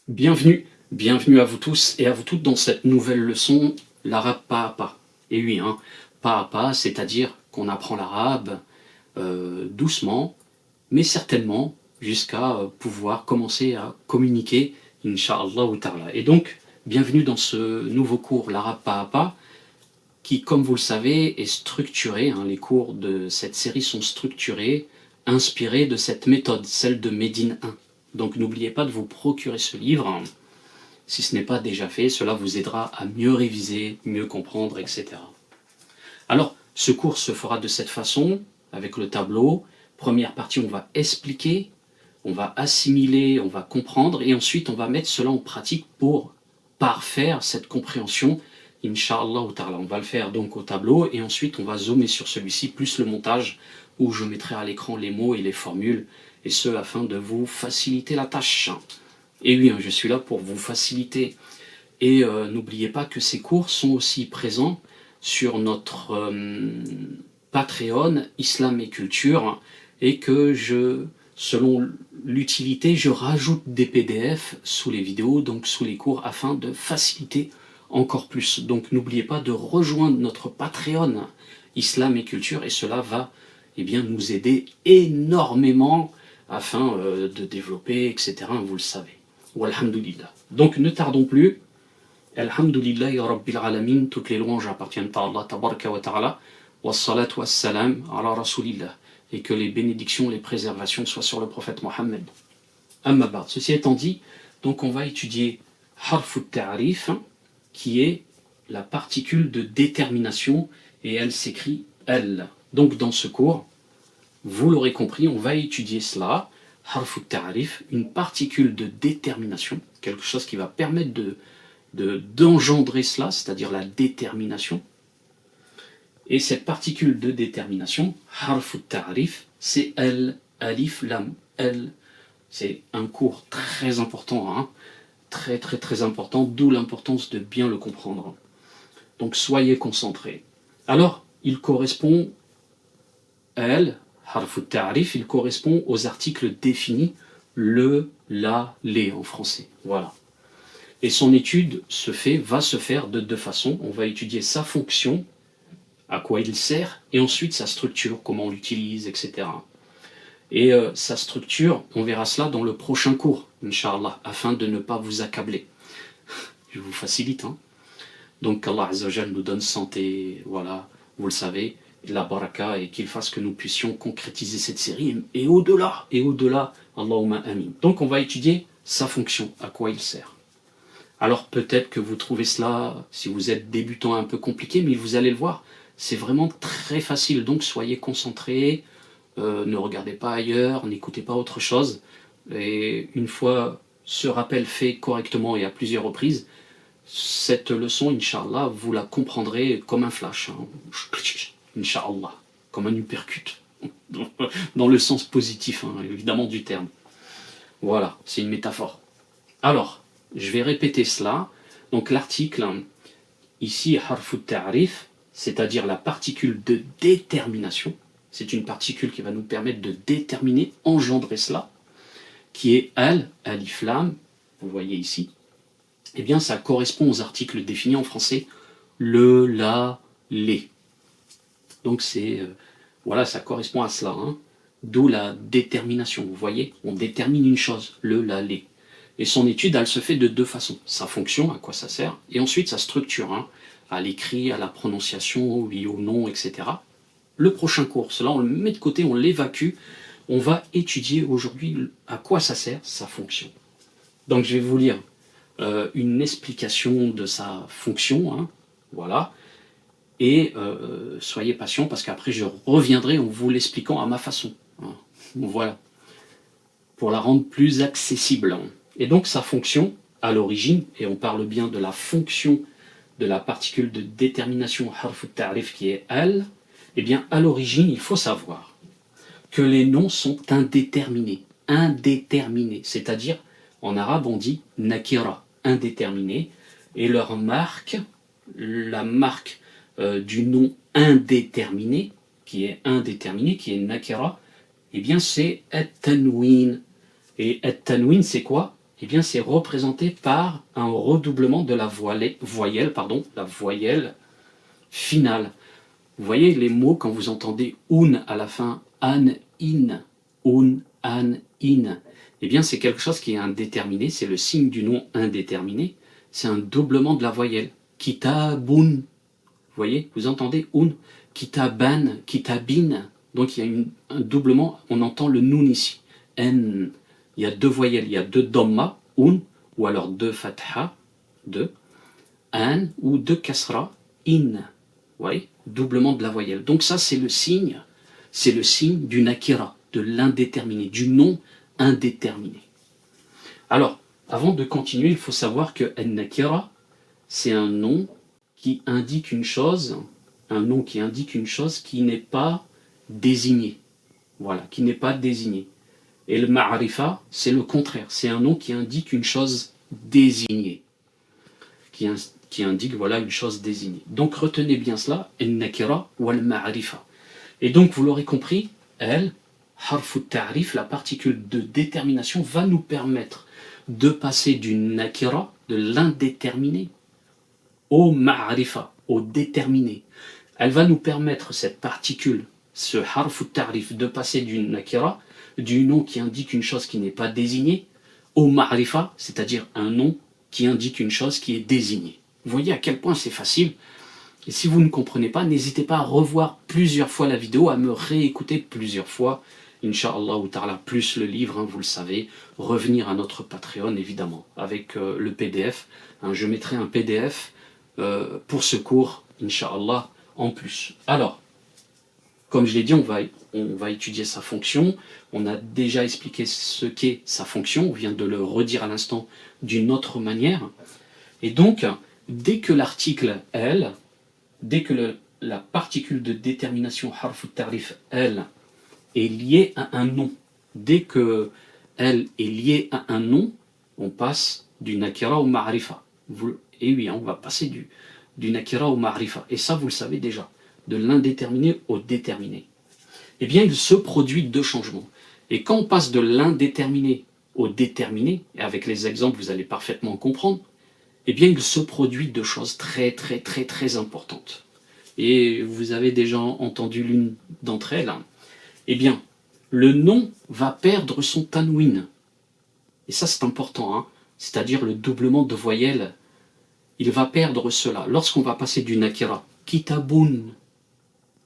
Bienvenue à vous tous et à vous toutes dans cette nouvelle leçon, l'arabe pas à pas. Et oui, pas à pas, c'est-à-dire qu'on apprend l'arabe doucement, mais certainement jusqu'à pouvoir commencer à communiquer, Inch'Allah ta'ala. Et donc, bienvenue dans ce nouveau cours, l'arabe pas à pas, qui, comme vous le savez, est structuré. Les cours de cette série sont structurés, inspirés de cette méthode, celle de Médine 1. Donc n'oubliez pas de vous procurer ce livre. Si ce n'est pas déjà fait, cela vous aidera à mieux réviser, mieux comprendre, etc. Alors, ce cours se fera de cette façon, avec le tableau. Première partie, on va expliquer, on va assimiler, on va comprendre, et ensuite on va mettre cela en pratique pour parfaire cette compréhension, Inch'Allah ta'ala. On va le faire donc au tableau, et ensuite on va zoomer sur celui-ci, plus le montage, où je mettrai à l'écran les mots et les formules, et ce afin de vous faciliter la tâche. Et oui, je suis là pour vous faciliter. Et n'oubliez pas que ces cours sont aussi présents sur notre Patreon Islam et Culture, et que selon l'utilité, je rajoute des PDF sous les vidéos, donc sous les cours, afin de faciliter encore plus. Donc n'oubliez pas de rejoindre notre Patreon Islam et Culture, et cela va nous aider énormément afin de développer, etc. Vous le savez. Walhamdulillah. Donc ne tardons plus. Alhamdulillahi Rabbil Alamin. Toutes les louanges appartiennent à Allah Tabaraka wa Ta'ala. Wassalat wassalam ala Rasulillah. Et que les bénédictions, les préservations soient sur le prophète Mohammed. Amma ba'd. Ceci étant dit, donc on va étudier harfu ta'rif, qui est la particule de détermination, et elle s'écrit elle. Donc dans ce cours, vous l'aurez compris, on va étudier cela, harfu ta'rif, une particule de détermination, quelque chose qui va permettre d'engendrer cela, c'est-à-dire la détermination. Et cette particule de détermination, harfu ta'rif, c'est el, alif, lam, el. C'est un cours très important, très très très important, d'où l'importance de bien le comprendre. Donc soyez concentrés. Alors, il correspond à el, harfu ta'rif, il correspond aux articles définis, le, la, les en français. Voilà. Et son étude va se faire de deux façons. On va étudier sa fonction, à quoi il sert, et ensuite sa structure, comment on l'utilise, etc. Et sa structure, on verra cela dans le prochain cours, Inch'Allah, afin de ne pas vous accabler. Je vous facilite. Donc qu'Allah Azza wa Jal nous donne santé, voilà, vous le savez, la baraka, et qu'il fasse que nous puissions concrétiser cette série, et au-delà, Allahumma amin. Donc on va étudier sa fonction, à quoi il sert. Alors peut-être que vous trouvez cela, si vous êtes débutant, un peu compliqué, mais vous allez le voir, c'est vraiment très facile. Donc soyez concentrés, ne regardez pas ailleurs, n'écoutez pas autre chose. Et une fois ce rappel fait correctement et à plusieurs reprises, cette leçon, Inch'Allah, vous la comprendrez comme un flash. Inch'Allah, comme un uppercut. Dans le sens positif, évidemment, du terme. Voilà, c'est une métaphore. Alors, je vais répéter cela. Donc l'article, ici, harfu ta'rif, c'est-à-dire la particule de détermination. C'est une particule qui va nous permettre de déterminer, engendrer cela, qui est al, alif lam, vous voyez ici. Eh bien, ça correspond aux articles définis en français, le, la, les. Donc voilà, ça correspond à cela. D'où la détermination, vous voyez, on détermine une chose, le, la, les. Et son étude, elle se fait de deux façons. Sa fonction, à quoi ça sert, et ensuite sa structure, à l'écrit, à la prononciation, oui ou non, etc. Le prochain cours, cela on le met de côté, on l'évacue. On va étudier aujourd'hui à quoi ça sert, sa fonction. Donc je vais vous lire une explication de sa fonction, voilà. Et soyez patients parce qu'après je reviendrai en vous l'expliquant à ma façon. Voilà. Pour la rendre plus accessible. Et donc sa fonction, à l'origine, et on parle bien de la fonction de la particule de détermination harfu ta'rif qui est al, eh bien à l'origine il faut savoir que les noms sont indéterminés. Indéterminés, c'est-à-dire en arabe on dit nakira, indéterminé, et leur marque, la marque du nom indéterminé, qui est nakira, eh bien c'est at-tanwin. Et at-tanwin c'est quoi? eh bien c'est représenté par un redoublement de la voyelle finale. Vous voyez les mots quand vous entendez un à la fin, an, an, in, eh bien c'est quelque chose qui est indéterminé, c'est le signe du nom indéterminé, c'est un doublement de la voyelle. Kitabun, vous voyez, vous entendez un, kitaban, kitabin, donc il y a un doublement, on entend le nun ici, n, il y a deux voyelles, il y a deux dhamma, un, ou alors deux fatha, deux, an, ou deux kasra, in, vous voyez, doublement de la voyelle. Donc ça c'est le signe du nakira, de l'indéterminé, du nom indéterminé. Alors, avant de continuer, il faut savoir que nakira, c'est un nom qui indique une chose, qui n'est pas désignée. Voilà, qui n'est pas désignée. Et le ma'arifa, c'est le contraire, c'est un nom qui indique une chose désignée. Qui indique voilà une chose désignée. Donc retenez bien cela, nakira wal ma'arifa. Et donc vous l'aurez compris, harfu ta'rif, la particule de détermination, va nous permettre de passer du nakira, de l'indéterminé, au ma'arifa, au déterminé. Elle va nous permettre, cette particule, ce harfu ta'rif, de passer du nakira, du nom qui indique une chose qui n'est pas désignée, au ma'arifa, c'est-à-dire un nom qui indique une chose qui est désignée. Vous voyez à quel point c'est facile. Et si vous ne comprenez pas, n'hésitez pas à revoir plusieurs fois la vidéo, à me réécouter plusieurs fois, Inch'Allah ta'ala, plus le livre, vous le savez, revenir à notre Patreon évidemment, avec le PDF. Je mettrai un PDF pour ce cours, Inch'Allah, en plus. Alors, comme je l'ai dit, on va étudier sa fonction. On a déjà expliqué ce qu'est sa fonction, on vient de le redire à l'instant d'une autre manière. Et donc, dès que l'article elle, dès que la particule de détermination harfu ta'rif elle est liée à un nom, dès que elle est liée à un nom, on passe du nakira au ma'rifa. Et oui, on va passer du nakira au ma'rifa. Et ça, vous le savez déjà, de l'indéterminé au déterminé. Eh bien, il se produit deux changements. Et quand on passe de l'indéterminé au déterminé, et avec les exemples, vous allez parfaitement comprendre, eh bien, il se produit deux choses très, très, très, très importantes. Et vous avez déjà entendu l'une d'entre elles. Eh bien, le nom va perdre son tanwin. Et ça, c'est important, c'est-à-dire le doublement de voyelles. Il va perdre cela. Lorsqu'on va passer du nakira, kitabun,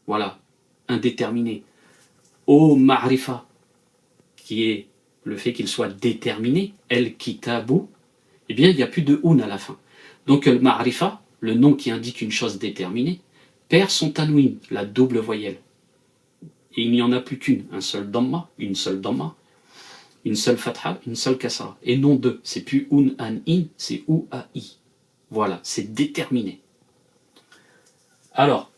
voilà, indéterminé, au ma'rifa, qui est le fait qu'il soit déterminé, el kitabu, eh bien, il n'y a plus de un à la fin. Donc, le ma'rifa, le nom qui indique une chose déterminée, perd son tanwin, la double voyelle. Et il n'y en a plus qu'une, un seul dhamma, une seule fatha, une seule kasra. Et non deux, c'est plus un, an, in, c'est ou, a, i. Voilà, c'est déterminé. Alors,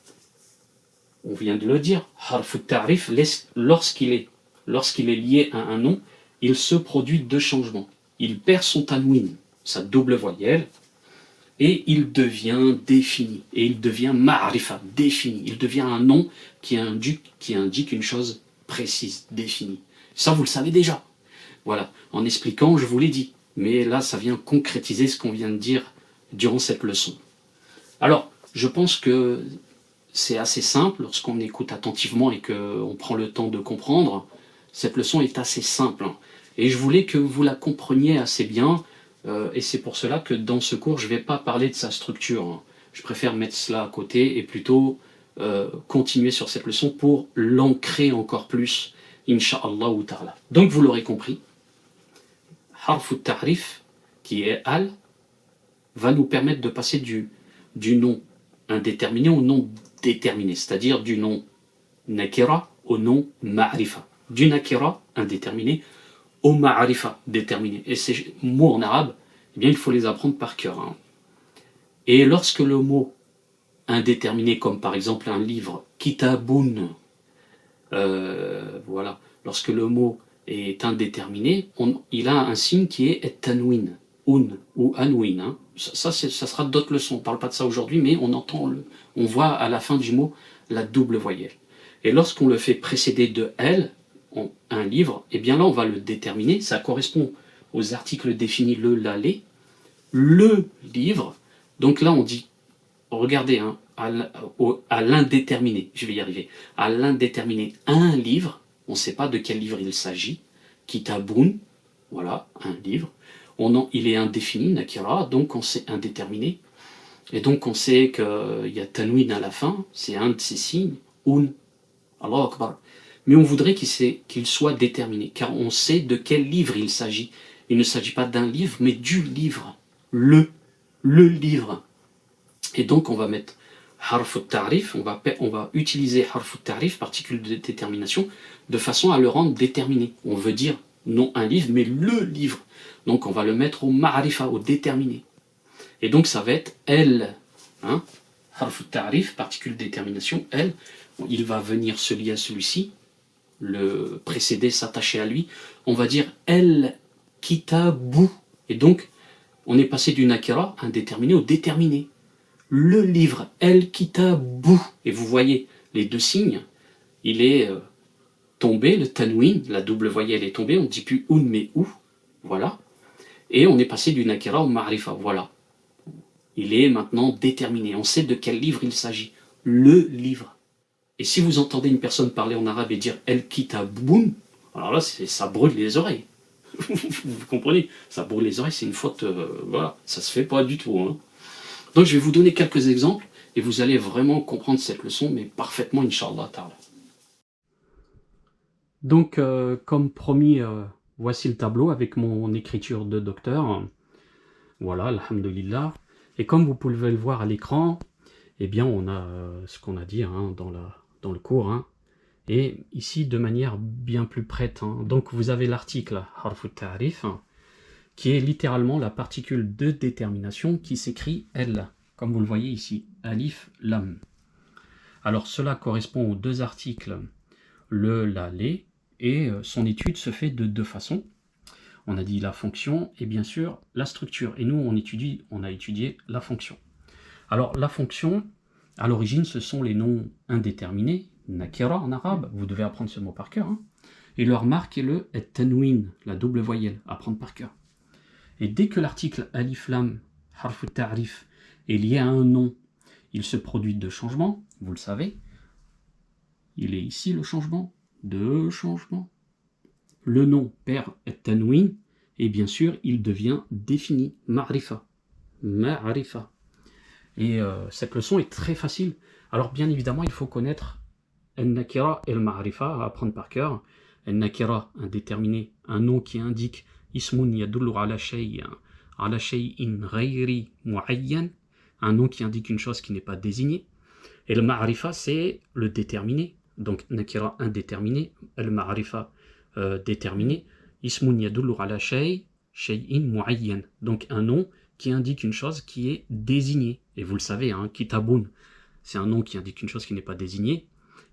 on vient de le dire, harfu ta'rif, lorsqu'il est lié à un nom, il se produit deux changements. Il perd son tanwin, sa double voyelle, et il devient défini, et il devient ma'rifa, défini. Il devient un nom qui indique une chose précise, définie. Ça, vous le savez déjà. Voilà, en expliquant, je vous l'ai dit. Mais là, ça vient concrétiser ce qu'on vient de dire durant cette leçon. Alors, je pense que c'est assez simple lorsqu'on écoute attentivement et qu'on prend le temps de comprendre. Cette leçon est assez simple. Et je voulais que vous la compreniez assez bien. Et c'est pour cela que dans ce cours, je ne vais pas parler de sa structure. Je préfère mettre cela à côté et plutôt continuer sur cette leçon pour l'ancrer encore plus, Inch'Allah ta'ala. Donc vous l'aurez compris, harfu ta'rif, qui est al, va nous permettre de passer du nom indéterminé au nom déterminé, c'est-à-dire du nom nakira au nom ma'rifa. Du nakira, indéterminé, au ma'arifa, déterminé. Et ces mots en arabe, eh bien, il faut les apprendre par cœur. Et lorsque le mot indéterminé, comme par exemple un livre, kitabun, voilà, lorsque le mot est indéterminé, il a un signe qui est tanwin, un ou anwin. Ça sera d'autres leçons, on ne parle pas de ça aujourd'hui, mais on voit à la fin du mot la double voyelle. Et lorsqu'on le fait précéder de elle, un livre, et bien là on va le déterminer, ça correspond aux articles définis le, la, les, le livre. Donc là, on dit, regardez, hein, à l'indéterminé, je vais y arriver, à l'indéterminé, un livre, on ne sait pas de quel livre il s'agit, Kitaboun, voilà, un livre, il est indéfini, nakira, donc on sait indéterminé, et donc on sait qu'il y a tanwin à la fin, c'est un de ces signes, un, Allah Akbar. Mais on voudrait qu'il soit déterminé, car on sait de quel livre il s'agit. Il ne s'agit pas d'un livre, mais du livre, le livre. Et donc on va mettre harf al-ta'rif, on va utiliser harf al-ta'rif, particule de détermination, de façon à le rendre déterminé. On veut dire non un livre, mais le livre. Donc on va le mettre au ma'arifa, au déterminé. Et donc ça va être elle, hein, harf al-ta'rif, particule de détermination, elle, il va venir se lier à celui-ci, le précéder, s'attacher à lui, on va dire el kitabu. Et donc on est passé du nakira indéterminé au déterminé. Le livre, El Kitabu. Et vous voyez les deux signes, il est tombé, le tanwin, la double voyelle est tombée, on ne dit plus un mais ou, voilà. Et on est passé du nakira au ma'rifa, voilà. Il est maintenant déterminé, on sait de quel livre il s'agit, le livre. Et si vous entendez une personne parler en arabe et dire El Kitabun, alors là, ça brûle les oreilles. Vous comprenez, ça brûle les oreilles, c'est une faute, voilà, ça se fait pas du tout, hein. Donc je vais vous donner quelques exemples et vous allez vraiment comprendre cette leçon, mais parfaitement, Inch'Allah ta'ala. Donc, comme promis, voici le tableau avec mon écriture de docteur. Voilà, alhamdulillah. Et comme vous pouvez le voir à l'écran, eh bien, on a ce qu'on a dit hein, dans le cours. Hein, et ici, de manière bien plus prête. Hein. Donc, vous avez l'article harf al-ta'rif, qui est littéralement la particule de détermination qui s'écrit L, comme vous le voyez ici, alif, lam. Alors cela correspond aux deux articles, le, la, les, et son étude se fait de deux façons. On a dit la fonction et bien sûr la structure. Et nous, on a étudié la fonction. Alors la fonction, à l'origine, ce sont les noms indéterminés, nakira en arabe, vous devez apprendre ce mot par cœur, hein, et leur marque est le tanwin, la double voyelle, apprendre par cœur. Et dès que l'article alif lam, harf al-ta'rif, est lié à un nom, il se produit deux changements, vous le savez. Il est ici le changement, deux changements. Le nom perd tanwin, et bien sûr, il devient défini, ma'rifa. Ma'rifa. Et cette leçon est très facile. Alors bien évidemment, il faut connaître al-nakira et al-ma'rifa à apprendre par cœur. Al-nakira, un déterminé, un nom qui indique ismun yadullu ala shay'in ghayri mu'ayyan, un nom qui indique une chose qui n'est pas désignée. Et le ma'rifa, c'est le déterminé. Donc nakira indéterminé, al-ma'rifa déterminé, ismun yadullu ala shay'in mu'ayyan. Donc un nom qui indique une chose qui est désignée. Et vous le savez, hein, kitabun, c'est un nom qui indique une chose qui n'est pas désignée.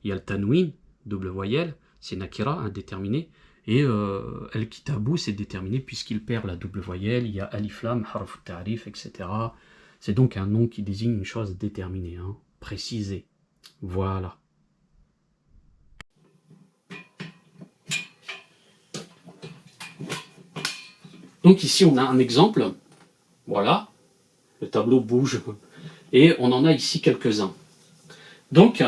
Il y a le tanwin, double voyelle, c'est nakira indéterminé. Et al-kitabu, c'est déterminé puisqu'il perd la double voyelle, il y a alif lam, harf al-ta'rif, etc. C'est donc un nom qui désigne une chose déterminée, hein, précisée. Voilà. Donc ici, on a un exemple. Voilà. Le tableau bouge. Et on en a ici quelques-uns. Donc,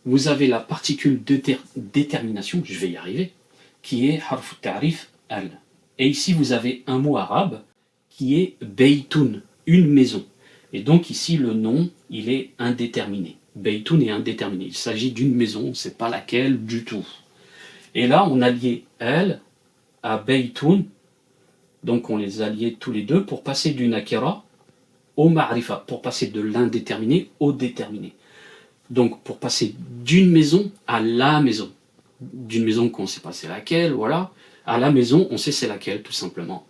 vous avez la particule de détermination, je vais y arriver, qui est harf al-ta'rif al. Et ici, vous avez un mot arabe qui est beytoun, une maison. Et donc ici, le nom, il est indéterminé. Beytoun est indéterminé. Il s'agit d'une maison, on ne sait pas laquelle du tout. Et là, on a lié al à beytoun. Donc on les a liés tous les deux pour passer du nakira au ma'rifa, pour passer de l'indéterminé au déterminé. Donc pour passer d'une maison à la maison. D'une maison qu'on ne sait pas c'est laquelle, voilà, à la maison, on sait c'est laquelle, tout simplement.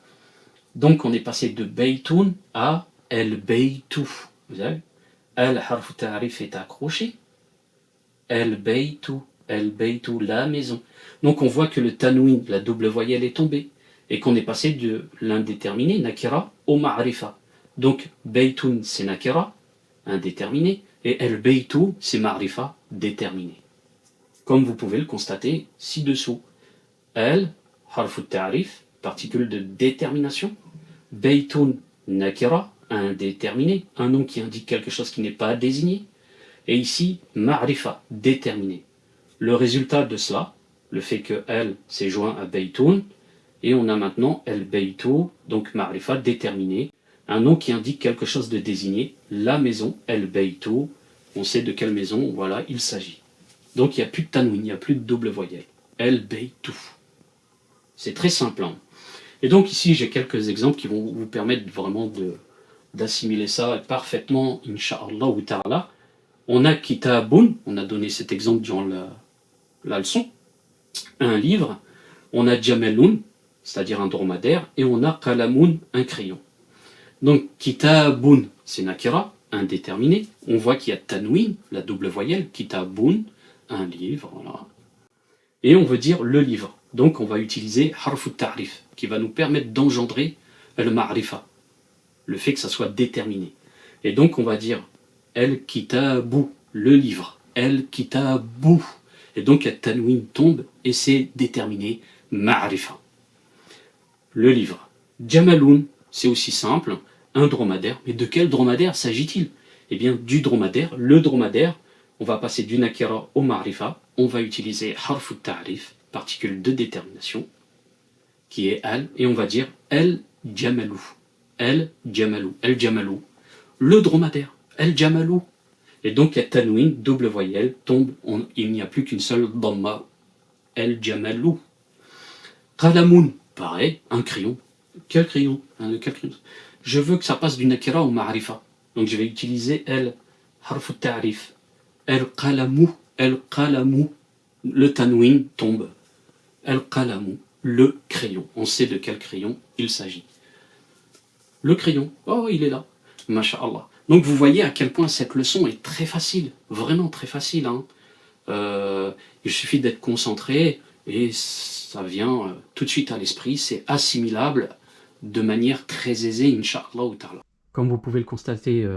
Donc on est passé de beytoun à el beytou. Vous savez, el harf ta'rif est accroché. El beytou, la maison. Donc on voit que le tanwin, la double voyelle est tombée. Et qu'on est passé de l'indéterminé, nakira, au ma'rifa. Donc beytoun c'est nakira, indéterminé, et el beytou c'est ma'rifa, déterminé. Comme vous pouvez le constater ci-dessous. El, harf al-ta'rif, particule de détermination. Baytun nakira, indéterminé, un nom qui indique quelque chose qui n'est pas désigné. Et ici, ma'rifa, déterminé. Le résultat de cela, le fait que elle s'est joint à Baytun, et on a maintenant el Baytu, donc ma'rifa, déterminé, un nom qui indique quelque chose de désigné, la maison, el Baytu, on sait de quelle maison, voilà, il s'agit. Donc il n'y a plus de tanwin, il n'y a plus de double voyelle. El Baytu. C'est très simple. Hein. Et donc ici, j'ai quelques exemples qui vont vous permettre vraiment d'assimiler ça parfaitement, incha'Allah ou ta'ala. On a kitabun, on a donné cet exemple durant la leçon, un livre. On a jamalun, c'est-à-dire un dromadaire, et on a qalamun, un crayon. Donc kitabun, c'est nakira, indéterminé. On voit qu'il y a tanwin, la double voyelle, kitabun, un livre, voilà. Et on veut dire le livre. Donc on va utiliser harfu ta'rif, qui va nous permettre d'engendrer le ma'rifa, le fait que ça soit déterminé. Et donc on va dire el kitabu, le livre, el kitabu. Et donc el tanwin tombe et c'est déterminé, ma'rifa. Le livre. Jamalun, c'est aussi simple, un dromadaire. Mais de quel dromadaire s'agit-il? Eh bien du dromadaire. Le dromadaire, on va passer du nakira au ma'rifa. On va utiliser harfu ta'rif, particule de détermination, qui est al, et on va dire el jamalou. El jamalou. El jamalou. Le dromadaire. El jamalou. Et donc la tanwin, double voyelle, tombe, il n'y a plus qu'une seule dhamma. El jamalou. Qalamun, pareil, un crayon. Quel crayon? Quel crayon? Je veux que ça passe du nakira au ma'rifa. Donc je vais utiliser el harfu ta'rif. El qalamu. El qalamu. Le tanwin tombe. El qalamu. Le crayon. On sait de quel crayon il s'agit. Le crayon. Oh, il est là. Masha'Allah. Donc vous voyez à quel point cette leçon est très facile. Vraiment très facile. Hein. Il suffit d'être concentré et ça vient tout de suite à l'esprit. C'est assimilable de manière très aisée, Inch'Allah ta'ala. Comme vous pouvez le constater,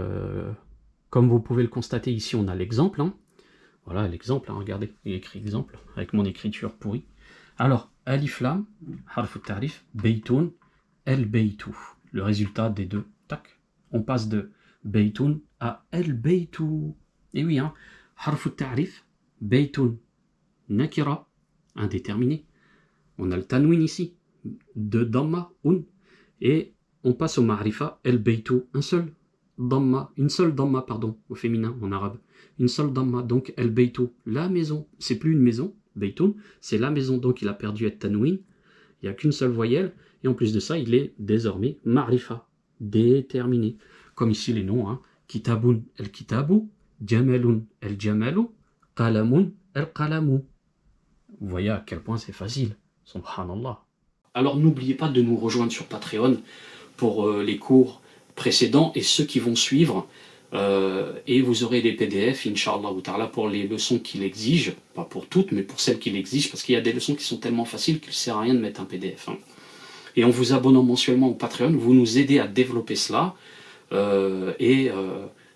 ici, on a l'exemple. Hein. Voilà l'exemple, hein, regardez, il est écrit exemple avec mon écriture pourrie. Alors, alif lam, harfu ta'rif, baytun, el baytu. Le résultat des deux, tac, on passe de baytun à el baytu. Et oui, hein, harfu ta'rif, baytun, nakira, indéterminé. On a le tanwin ici, de dhamma, un, et on passe au ma'rifa, el baytu, une seule dhamma, pardon, au féminin, en arabe. Une seule dhamma, donc el baytu, la maison. C'est plus une maison, baytun, c'est la maison, donc il a perdu el tanwin. Il n'y a qu'une seule voyelle, et en plus de ça, il est désormais ma'rifa, déterminé. Comme ici les noms, hein. Kitabun, el kitabu, jamalun, el jamalu, qalamun, el qalamu. Vous voyez à quel point c'est facile. Subhanallah. Alors n'oubliez pas de nous rejoindre sur Patreon pour les cours précédents et ceux qui vont suivre. Et vous aurez les PDF, Inch'Allah ta'ala, pour les leçons qu'il exige. Pas pour toutes, mais pour celles qu'il exige, parce qu'il y a des leçons qui sont tellement faciles qu'il ne sert à rien de mettre un PDF. Hein. Et en vous abonnant mensuellement au Patreon, vous nous aidez à développer cela et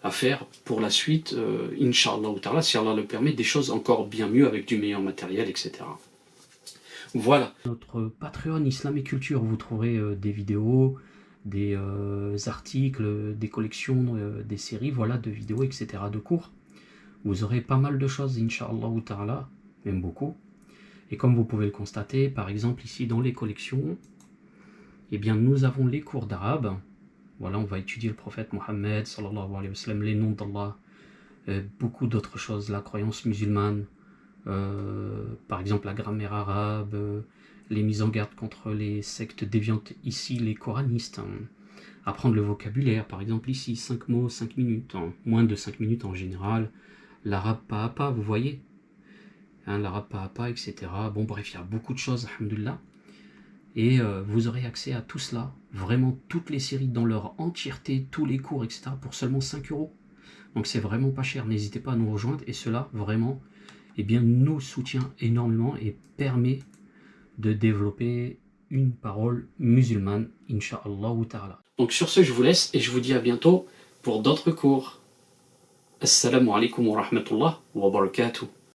à faire pour la suite, Inch'Allah ta'ala, si Allah le permet, des choses encore bien mieux avec du meilleur matériel, etc. Voilà. Notre Patreon Islam et Culture, vous trouverez des vidéos, des articles, des collections, des séries, voilà, de vidéos, etc., de cours. Vous aurez pas mal de choses, Inch'Allah ta'ala, même beaucoup. Et comme vous pouvez le constater, par exemple, ici dans les collections, eh bien, nous avons les cours d'arabe. Voilà, on va étudier le prophète Mohammed, sallallahu alayhi wa sallam, les noms d'Allah, beaucoup d'autres choses, la croyance musulmane, par exemple la grammaire arabe, les mises en garde contre les sectes déviantes, ici les coranistes, hein. Apprendre le vocabulaire, par exemple ici, 5 mots, 5 minutes, hein. Moins de 5 minutes en général, l'arabe pas à pas, vous voyez, hein, l'arabe pas à pas, etc. Bon bref, il y a beaucoup de choses, alhamdoulilah. Et vous aurez accès à tout cela, vraiment toutes les séries dans leur entièreté, tous les cours, etc. pour seulement 5 €. Donc c'est vraiment pas cher, n'hésitez pas à nous rejoindre, et cela vraiment, eh bien, nous soutient énormément et permet de développer une parole musulmane, Inch'Allah ta'ala. Donc sur ce, je vous laisse et je vous dis à bientôt pour d'autres cours. Assalamu alaikum wa rahmatullah wa barakatuh.